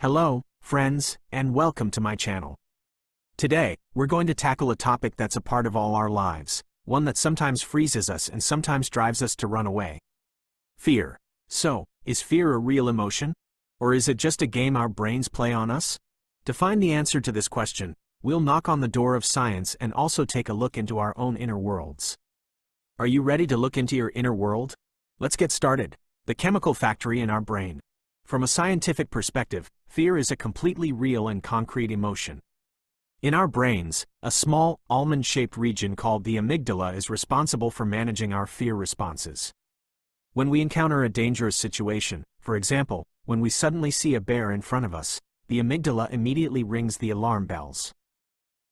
Hello, friends, and welcome to my channel. Today, we're going to tackle a topic that's a part of all our lives, one that sometimes freezes us and sometimes drives us to run away. Fear. So, is fear a real emotion? Or is it just a game our brains play on us? To find the answer to this question, we'll knock on the door of science and also take a look into our own inner worlds. Are you ready to look into your inner world? Let's get started. The chemical factory in our brain. From a scientific perspective, fear is a completely real and concrete emotion. In our brains, a small, almond-shaped region called the amygdala is responsible for managing our fear responses. When we encounter a dangerous situation, for example, when we suddenly see a bear in front of us, the amygdala immediately rings the alarm bells.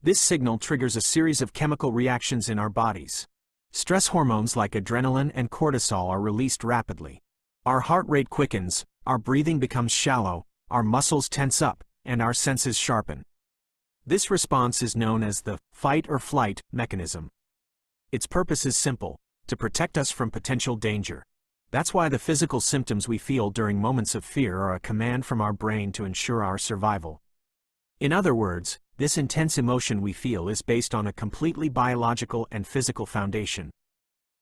This signal triggers a series of chemical reactions in our bodies. Stress hormones like adrenaline and cortisol are released rapidly. Our heart rate quickens, our breathing becomes shallow, our muscles tense up, and our senses sharpen. This response is known as the fight or flight mechanism. Its purpose is simple: to protect us from potential danger. That's why the physical symptoms we feel during moments of fear are a command from our brain to ensure our survival. In other words, this intense emotion we feel is based on a completely biological and physical foundation.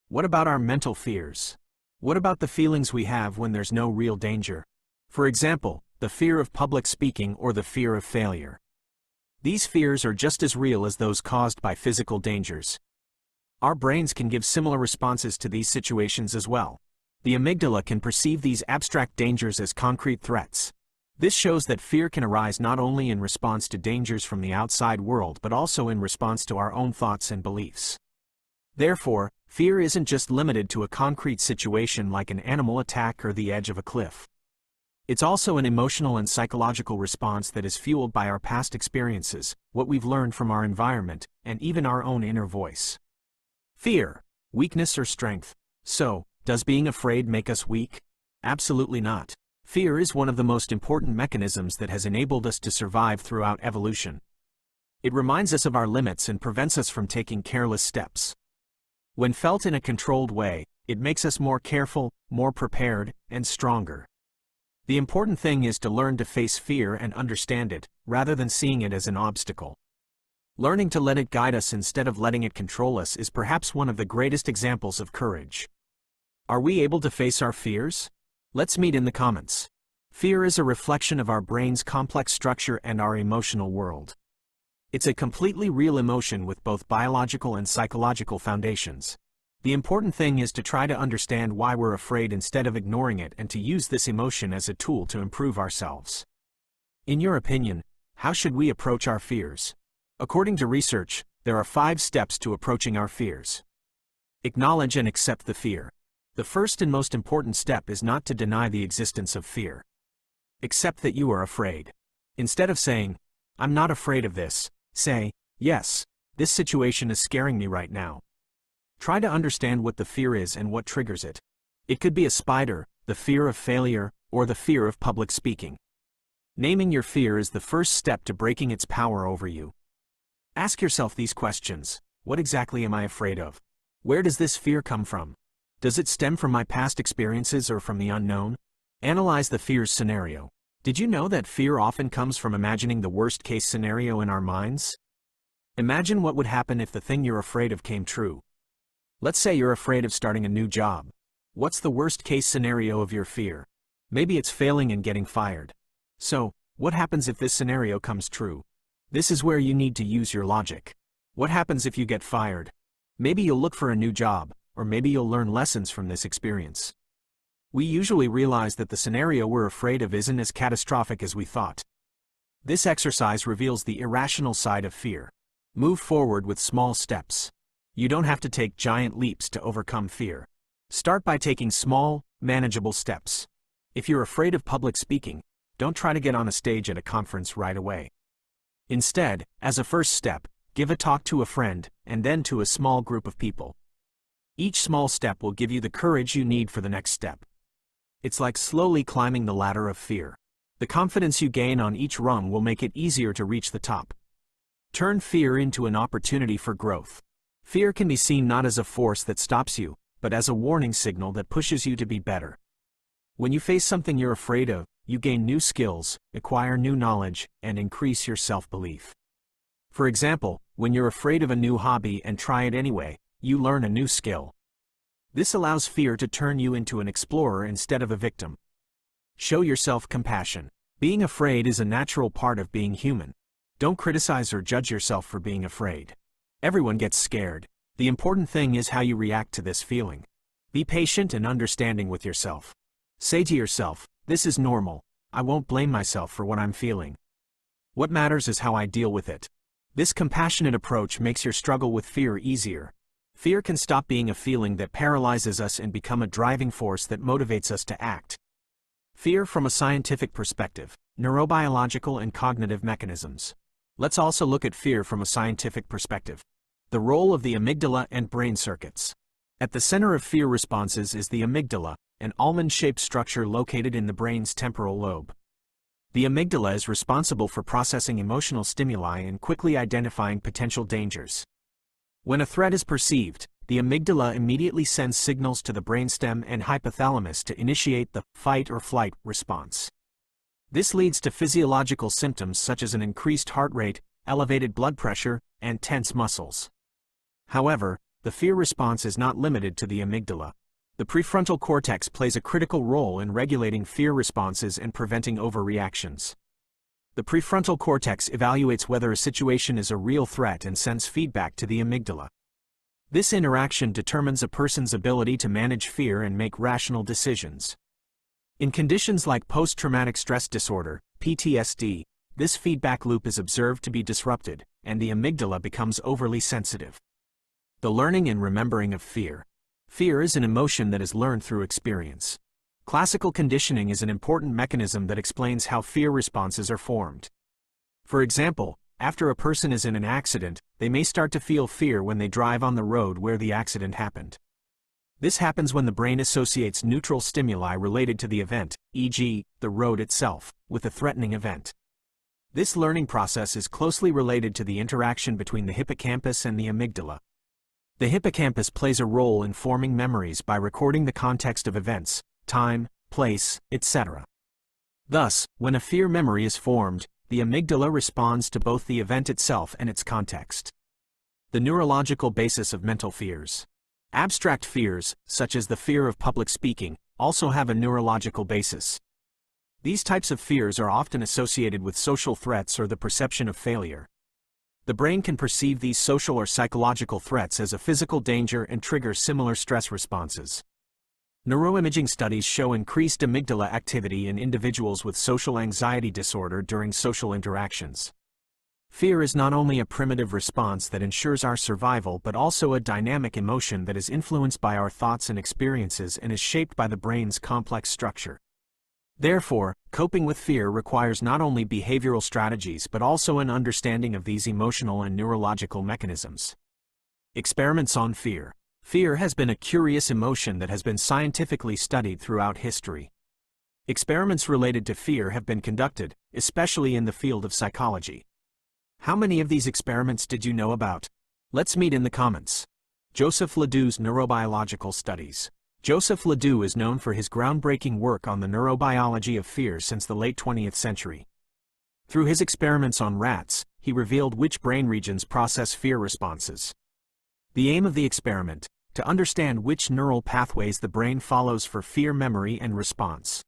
What about our mental fears? What about the feelings we have when there's no real danger? For example, the fear of public speaking or the fear of failure. These fears are just as real as those caused by physical dangers. Our brains can give similar responses to these situations as well. The amygdala can perceive these abstract dangers as concrete threats. This shows that fear can arise not only in response to dangers from the outside world but also in response to our own thoughts and beliefs. Therefore, fear isn't just limited to a concrete situation like an animal attack or the edge of a cliff. It's also an emotional and psychological response that is fueled by our past experiences, what we've learned from our environment, and even our own inner voice. Fear, weakness or strength. So, does being afraid make us weak? Absolutely not. Fear is one of the most important mechanisms that has enabled us to survive throughout evolution. It reminds us of our limits and prevents us from taking careless steps. When felt in a controlled way, it makes us more careful, more prepared, and stronger. The important thing is to learn to face fear and understand it, rather than seeing it as an obstacle. Learning to let it guide us instead of letting it control us is perhaps one of the greatest examples of courage. Are we able to face our fears? Let's meet in the comments. Fear is a reflection of our brain's complex structure and our emotional world. It's a completely real emotion with both biological and psychological foundations. The important thing is to try to understand why we're afraid instead of ignoring it and to use this emotion as a tool to improve ourselves. In your opinion, how should we approach our fears? According to research, there are 5 steps to approaching our fears. Acknowledge and accept the fear. The first and most important step is not to deny the existence of fear. Accept that you are afraid. Instead of saying, "I'm not afraid of this," say, "Yes, this situation is scaring me right now." Try to understand what the fear is and what triggers it. It could be a spider, the fear of failure, or the fear of public speaking. Naming your fear is the first step to breaking its power over you. Ask yourself these questions. What exactly am I afraid of? Where does this fear come from? Does it stem from my past experiences or from the unknown? Analyze the fear's scenario. Did you know that fear often comes from imagining the worst-case scenario in our minds? Imagine what would happen if the thing you're afraid of came true. Let's say you're afraid of starting a new job. What's the worst-case scenario of your fear? Maybe it's failing and getting fired. So, what happens if this scenario comes true? This is where you need to use your logic. What happens if you get fired? Maybe you'll look for a new job, or maybe you'll learn lessons from this experience. We usually realize that the scenario we're afraid of isn't as catastrophic as we thought. This exercise reveals the irrational side of fear. Move forward with small steps. You don't have to take giant leaps to overcome fear. Start by taking small, manageable steps. If you're afraid of public speaking, don't try to get on a stage at a conference right away. Instead, as a first step, give a talk to a friend, and then to a small group of people. Each small step will give you the courage you need for the next step. It's like slowly climbing the ladder of fear. The confidence you gain on each rung will make it easier to reach the top. Turn fear into an opportunity for growth. Fear can be seen not as a force that stops you, but as a warning signal that pushes you to be better. When you face something you're afraid of, you gain new skills, acquire new knowledge, and increase your self-belief. For example, when you're afraid of a new hobby and try it anyway, you learn a new skill. This allows fear to turn you into an explorer instead of a victim. Show yourself compassion. Being afraid is a natural part of being human. Don't criticize or judge yourself for being afraid. Everyone gets scared. The important thing is how you react to this feeling. Be patient and understanding with yourself. Say to yourself, "This is normal. I won't blame myself for what I'm feeling. What matters is how I deal with it." This compassionate approach makes your struggle with fear easier. Fear can stop being a feeling that paralyzes us and become a driving force that motivates us to act. Fear from a scientific perspective, neurobiological and cognitive mechanisms. Let's also look at fear from a scientific perspective. The role of the amygdala and brain circuits. At the center of fear responses is the amygdala, an almond-shaped structure located in the brain's temporal lobe. The amygdala is responsible for processing emotional stimuli and quickly identifying potential dangers. When a threat is perceived, the amygdala immediately sends signals to the brainstem and hypothalamus to initiate the fight or flight response. This leads to physiological symptoms such as an increased heart rate, elevated blood pressure, and tense muscles. However, the fear response is not limited to the amygdala. The prefrontal cortex plays a critical role in regulating fear responses and preventing overreactions. The prefrontal cortex evaluates whether a situation is a real threat and sends feedback to the amygdala. This interaction determines a person's ability to manage fear and make rational decisions. In conditions like post-traumatic stress disorder, PTSD, this feedback loop is observed to be disrupted, and the amygdala becomes overly sensitive. The learning and remembering of fear. Fear is an emotion that is learned through experience. Classical conditioning is an important mechanism that explains how fear responses are formed. For example, after a person is in an accident, they may start to feel fear when they drive on the road where the accident happened. This happens when the brain associates neutral stimuli related to the event, e.g., the road itself, with a threatening event. This learning process is closely related to the interaction between the hippocampus and the amygdala. The hippocampus plays a role in forming memories by recording the context of events, time, place, etc. Thus, when a fear memory is formed, the amygdala responds to both the event itself and its context. The neurological basis of mental fears. Abstract fears, such as the fear of public speaking, also have a neurological basis. These types of fears are often associated with social threats or the perception of failure. The brain can perceive these social or psychological threats as a physical danger and trigger similar stress responses. Neuroimaging studies show increased amygdala activity in individuals with social anxiety disorder during social interactions. Fear is not only a primitive response that ensures our survival but also a dynamic emotion that is influenced by our thoughts and experiences and is shaped by the brain's complex structure. Therefore, coping with fear requires not only behavioral strategies but also an understanding of these emotional and neurological mechanisms. Experiments on fear. Fear has been a curious emotion that has been scientifically studied throughout history. Experiments related to fear have been conducted, especially in the field of psychology. How many of these experiments did you know about? Let's meet in the comments. Joseph Ledoux's neurobiological studies. Joseph Ledoux is known for his groundbreaking work on the neurobiology of fear since the late 20th century. Through his experiments on rats, he revealed which brain regions process fear responses. The aim of the experiment, to understand which neural pathways the brain follows for fear memory and response.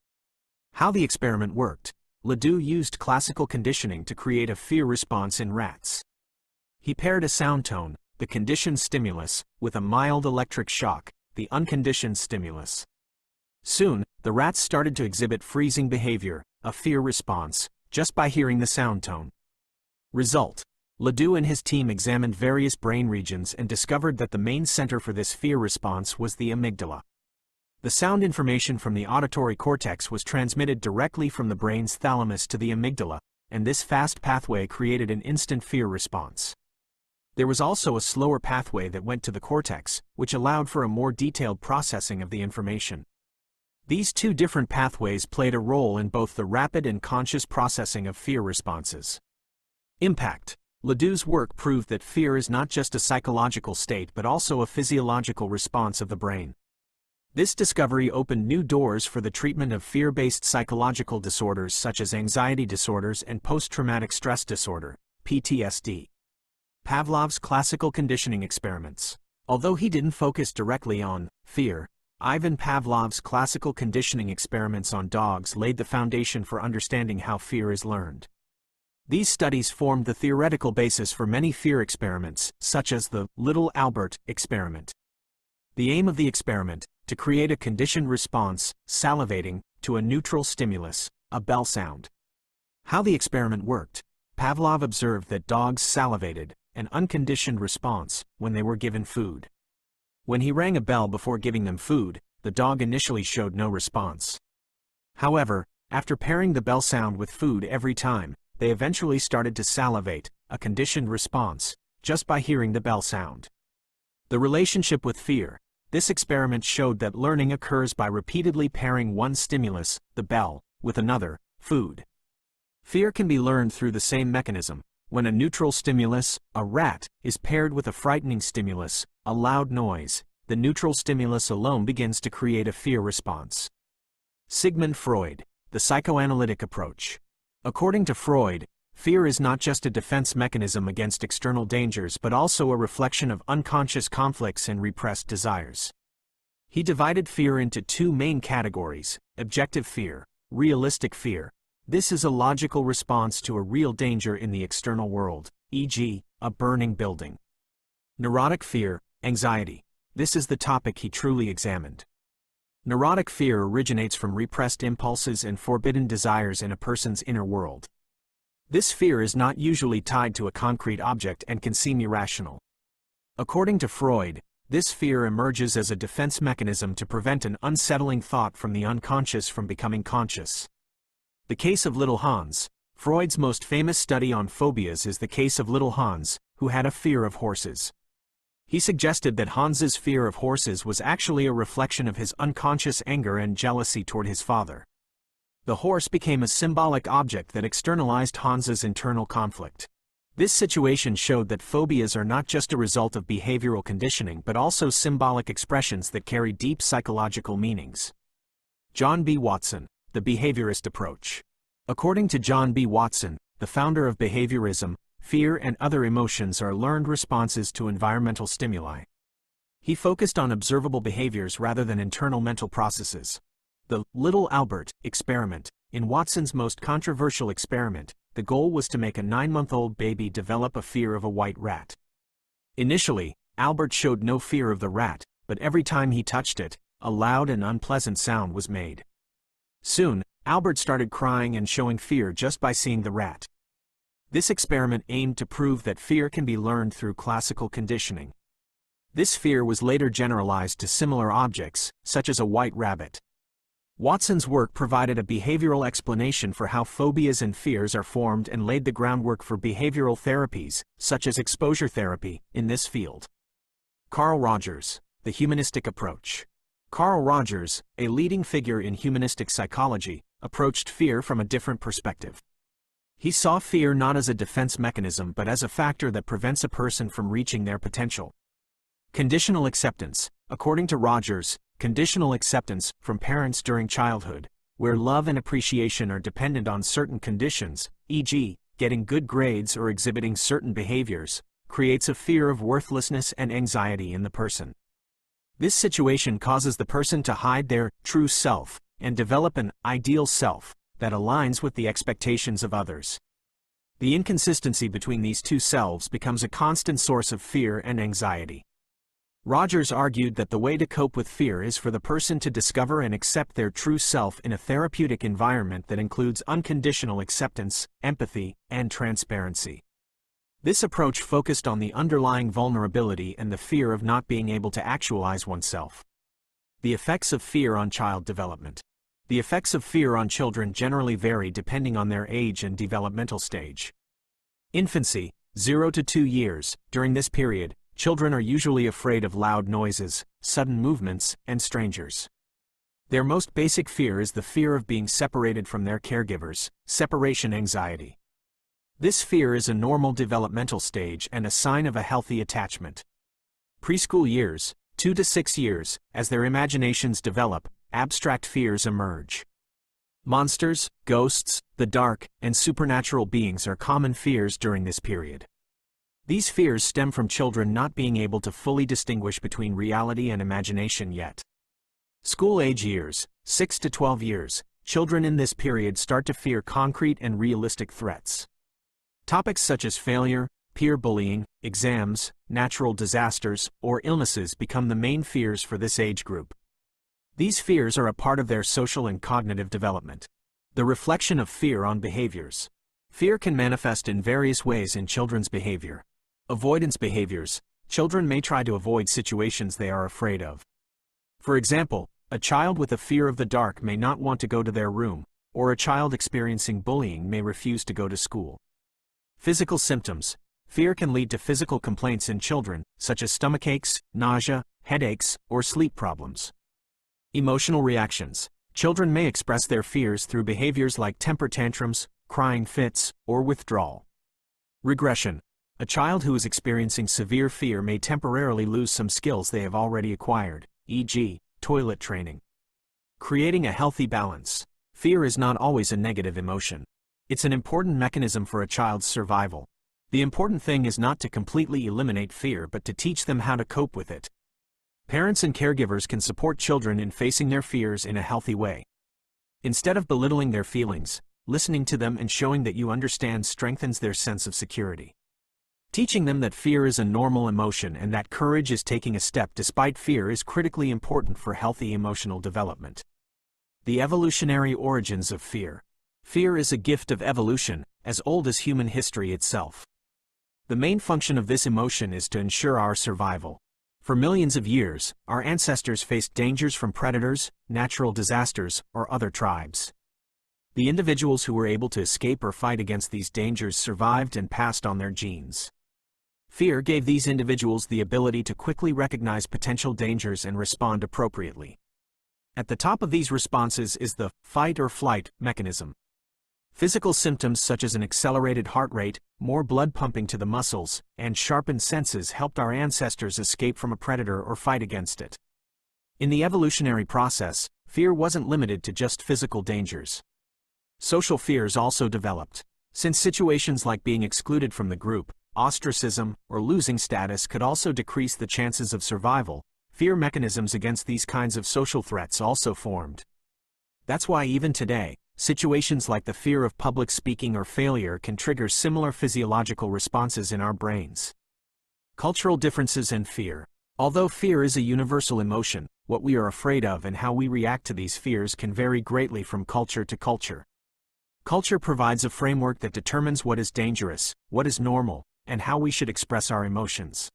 How the experiment worked. Ledoux used classical conditioning to create a fear response in rats. He paired a sound tone, the conditioned stimulus, with a mild electric shock, the unconditioned stimulus. Soon, the rats started to exhibit freezing behavior, a fear response, just by hearing the sound tone. Result. Ledoux and his team examined various brain regions and discovered that the main center for this fear response was the amygdala. The sound information from the auditory cortex was transmitted directly from the brain's thalamus to the amygdala, and this fast pathway created an instant fear response. There was also a slower pathway that went to the cortex, which allowed for a more detailed processing of the information. These two different pathways played a role in both the rapid and conscious processing of fear responses. Impact. Ledoux's work proved that fear is not just a psychological state but also a physiological response of the brain. This discovery opened new doors for the treatment of fear-based psychological disorders such as anxiety disorders and post-traumatic stress disorder, PTSD. Pavlov's classical conditioning experiments. Although he didn't focus directly on fear, Ivan Pavlov's classical conditioning experiments on dogs laid the foundation for understanding how fear is learned. These studies formed the theoretical basis for many fear experiments, such as the Little Albert experiment. The aim of the experiment, to create a conditioned response, salivating, to a neutral stimulus, a bell sound. How the experiment worked. Pavlov observed that dogs salivated, an unconditioned response, when they were given food. When he rang a bell before giving them food, the dog initially showed no response. However, after pairing the bell sound with food every time, they eventually started to salivate, a conditioned response, just by hearing the bell sound. The relationship with fear. This experiment showed that learning occurs by repeatedly pairing one stimulus, the bell, with another, food. Fear can be learned through the same mechanism. When a neutral stimulus, a rat, is paired with a frightening stimulus, a loud noise, the neutral stimulus alone begins to create a fear response. Sigmund Freud, the psychoanalytic approach. According to Freud, fear is not just a defense mechanism against external dangers but also a reflection of unconscious conflicts and repressed desires. He divided fear into two main categories: objective fear, realistic fear. This is a logical response to a real danger in the external world, e.g., a burning building. Neurotic fear, anxiety. This is the topic he truly examined. Neurotic fear originates from repressed impulses and forbidden desires in a person's inner world. This fear is not usually tied to a concrete object and can seem irrational. According to Freud, this fear emerges as a defense mechanism to prevent an unsettling thought from the unconscious from becoming conscious. The case of little Hans. Freud's most famous study on phobias is the case of little Hans, who had a fear of horses. He suggested that Hans's fear of horses was actually a reflection of his unconscious anger and jealousy toward his father. The horse became a symbolic object that externalized Hans's internal conflict. This situation showed that phobias are not just a result of behavioral conditioning but also symbolic expressions that carry deep psychological meanings. John B. Watson, the behaviorist approach. According to John B. Watson, the founder of behaviorism, fear and other emotions are learned responses to environmental stimuli. He focused on observable behaviors rather than internal mental processes. The Little Albert experiment. In Watson's most controversial experiment, the goal was to make a 9-month-old baby develop a fear of a white rat. Initially, Albert showed no fear of the rat, but every time he touched it, a loud and unpleasant sound was made. Soon, Albert started crying and showing fear just by seeing the rat. This experiment aimed to prove that fear can be learned through classical conditioning. This fear was later generalized to similar objects, such as a white rabbit. Watson's work provided a behavioral explanation for how phobias and fears are formed and laid the groundwork for behavioral therapies, such as exposure therapy, in this field. Carl Rogers, the humanistic approach. Carl Rogers, a leading figure in humanistic psychology, approached fear from a different perspective. He saw fear not as a defense mechanism but as a factor that prevents a person from reaching their potential. Conditional acceptance. According to Rogers, conditional acceptance from parents during childhood, where love and appreciation are dependent on certain conditions, e.g., getting good grades or exhibiting certain behaviors, creates a fear of worthlessness and anxiety in the person. This situation causes the person to hide their true self and develop an ideal self that aligns with the expectations of others. The inconsistency between these two selves becomes a constant source of fear and anxiety. Rogers argued that the way to cope with fear is for the person to discover and accept their true self in a therapeutic environment that includes unconditional acceptance, empathy, and transparency. This approach focused on the underlying vulnerability and the fear of not being able to actualize oneself. The effects of fear on child development. The effects of fear on children generally vary depending on their age and developmental stage. Infancy, 0 to 2 years. During this period, children are usually afraid of loud noises, sudden movements, and strangers. Their most basic fear is the fear of being separated from their caregivers, separation anxiety. This fear is a normal developmental stage and a sign of a healthy attachment. Preschool years, 2 to 6 years, as their imaginations develop, abstract fears emerge. Monsters, ghosts, the dark, and supernatural beings are common fears during this period. These fears stem from children not being able to fully distinguish between reality and imagination yet. School-age years, 6 to 12 years, children in this period start to fear concrete and realistic threats. Topics such as failure, peer bullying, exams, natural disasters, or illnesses become the main fears for this age group. These fears are a part of their social and cognitive development. The reflection of fear on behaviors. Fear can manifest in various ways in children's behavior. Avoidance behaviors. Children may try to avoid situations they are afraid of. For example, a child with a fear of the dark may not want to go to their room, or a child experiencing bullying may refuse to go to school. Physical symptoms. Fear can lead to physical complaints in children, such as stomachaches, nausea, headaches, or sleep problems. Emotional reactions. Children may express their fears through behaviors like temper tantrums, crying fits, or withdrawal. Regression. A child who is experiencing severe fear may temporarily lose some skills they have already acquired, e.g., toilet training. Creating a healthy balance. Fear is not always a negative emotion. It's an important mechanism for a child's survival. The important thing is not to completely eliminate fear but to teach them how to cope with it. Parents and caregivers can support children in facing their fears in a healthy way. Instead of belittling their feelings, listening to them and showing that you understand strengthens their sense of security. Teaching them that fear is a normal emotion and that courage is taking a step despite fear is critically important for healthy emotional development. The evolutionary origins of fear. Fear is a gift of evolution, as old as human history itself. The main function of this emotion is to ensure our survival. For millions of years, our ancestors faced dangers from predators, natural disasters, or other tribes. The individuals who were able to escape or fight against these dangers survived and passed on their genes. Fear gave these individuals the ability to quickly recognize potential dangers and respond appropriately. At the top of these responses is the fight or flight mechanism. Physical symptoms such as an accelerated heart rate, more blood pumping to the muscles, and sharpened senses helped our ancestors escape from a predator or fight against it. In the evolutionary process, fear wasn't limited to just physical dangers. Social fears also developed. Since situations like being excluded from the group, ostracism, or losing status could also decrease the chances of survival, fear mechanisms against these kinds of social threats also formed. That's why even today, situations like the fear of public speaking or failure can trigger similar physiological responses in our brains. Cultural differences and fear. Although fear is a universal emotion, what we are afraid of and how we react to these fears can vary greatly from culture to culture. Culture provides a framework that determines what is dangerous, what is normal, and how we should express our emotions.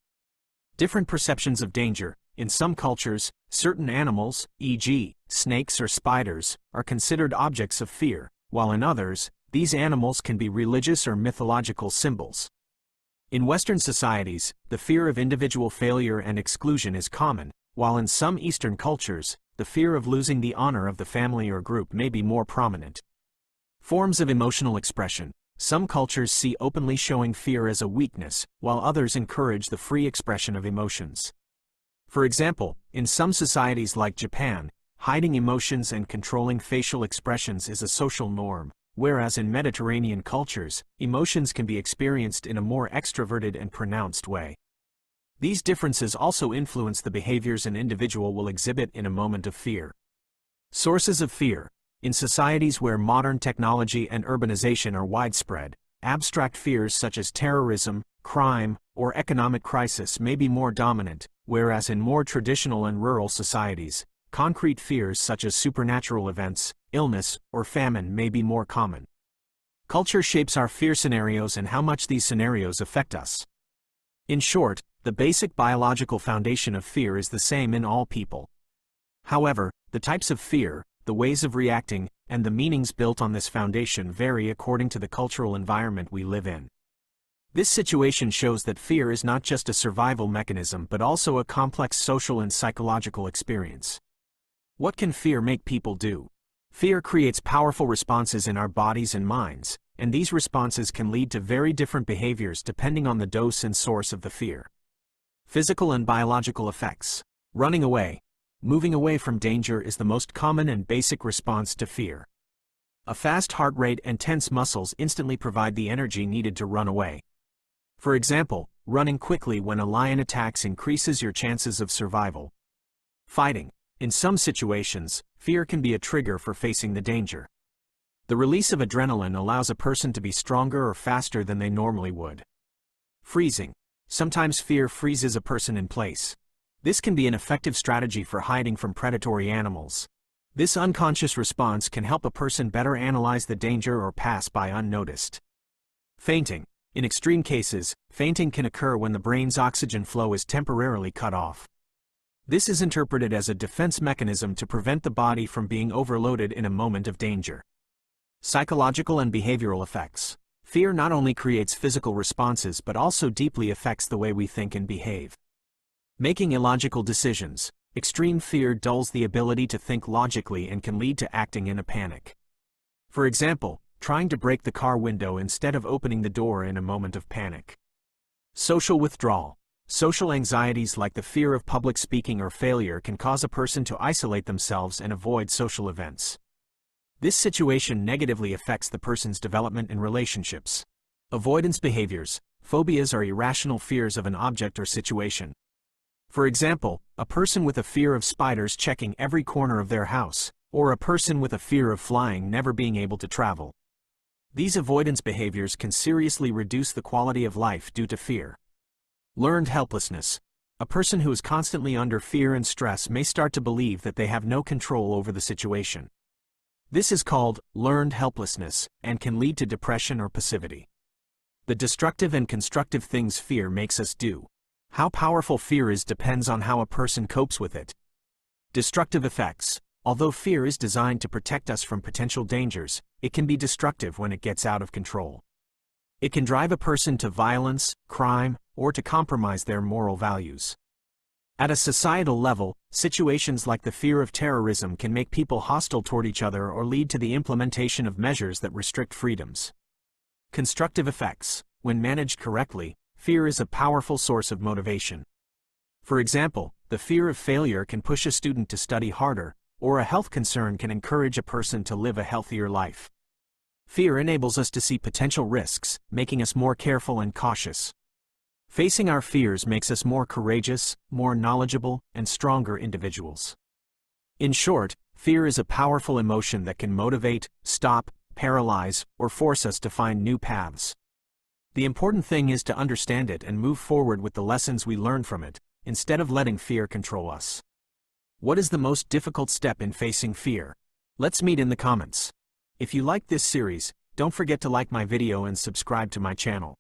Different perceptions of danger. In some cultures, certain animals, e.g., snakes or spiders, are considered objects of fear, while in others, these animals can be religious or mythological symbols. In Western societies, the fear of individual failure and exclusion is common, while in some Eastern cultures, the fear of losing the honor of the family or group may be more prominent. Forms of emotional expression. Some cultures see openly showing fear as a weakness, while others encourage the free expression of emotions. For example, in some societies like Japan, hiding emotions and controlling facial expressions is a social norm, whereas in Mediterranean cultures, emotions can be experienced in a more extroverted and pronounced way. These differences also influence the behaviors an individual will exhibit in a moment of fear. Sources of fear. In societies where modern technology and urbanization are widespread, abstract fears such as terrorism, crime, or economic crisis may be more dominant, whereas in more traditional and rural societies, concrete fears such as supernatural events, illness, or famine may be more common. Culture shapes our fear scenarios and how much these scenarios affect us. In short, the basic biological foundation of fear is the same in all people. However, the types of fear, the ways of reacting, and the meanings built on this foundation vary according to the cultural environment we live in. This situation shows that fear is not just a survival mechanism but also a complex social and psychological experience. What can fear make people do? Fear creates powerful responses in our bodies and minds, and these responses can lead to very different behaviors depending on the dose and source of the fear. Physical and biological effects. Running away. Moving away from danger is the most common and basic response to fear. A fast heart rate and tense muscles instantly provide the energy needed to run away. For example, running quickly when a lion attacks increases your chances of survival. Fighting. In some situations, fear can be a trigger for facing the danger. The release of adrenaline allows a person to be stronger or faster than they normally would. Freezing. Sometimes fear freezes a person in place. This can be an effective strategy for hiding from predatory animals. This unconscious response can help a person better analyze the danger or pass by unnoticed. Fainting. In extreme cases, fainting can occur when the brain's oxygen flow is temporarily cut off. This is interpreted as a defense mechanism to prevent the body from being overloaded in a moment of danger. Psychological and behavioral effects. Fear not only creates physical responses but also deeply affects the way we think and behave. Making illogical decisions. Extreme fear dulls the ability to think logically and can lead to acting in a panic. For example, trying to break the car window instead of opening the door in a moment of panic. Social withdrawal. Social anxieties like the fear of public speaking or failure can cause a person to isolate themselves and avoid social events. This situation negatively affects the person's development in relationships. Avoidance behaviors. Phobias are irrational fears of an object or situation. For example, a person with a fear of spiders checking every corner of their house, or a person with a fear of flying never being able to travel. These avoidance behaviors can seriously reduce the quality of life due to fear. Learned helplessness. A person who is constantly under fear and stress may start to believe that they have no control over the situation. This is called learned helplessness and can lead to depression or passivity. The destructive and constructive things fear makes us do. How powerful fear is depends on how a person copes with it. Destructive effects. Although fear is designed to protect us from potential dangers, it can be destructive when it gets out of control. It can drive a person to violence, crime, or to compromise their moral values. At a societal level, situations like the fear of terrorism can make people hostile toward each other or lead to the implementation of measures that restrict freedoms. Constructive effects. When managed correctly, fear is a powerful source of motivation. For example, the fear of failure can push a student to study harder, or a health concern can encourage a person to live a healthier life. Fear enables us to see potential risks, making us more careful and cautious. Facing our fears makes us more courageous, more knowledgeable, and stronger individuals. In short, fear is a powerful emotion that can motivate, stop, paralyze, or force us to find new paths. The important thing is to understand it and move forward with the lessons we learn from it, instead of letting fear control us. What is the most difficult step in facing fear? Let's meet in the comments. If you liked this series, don't forget to like my video and subscribe to my channel.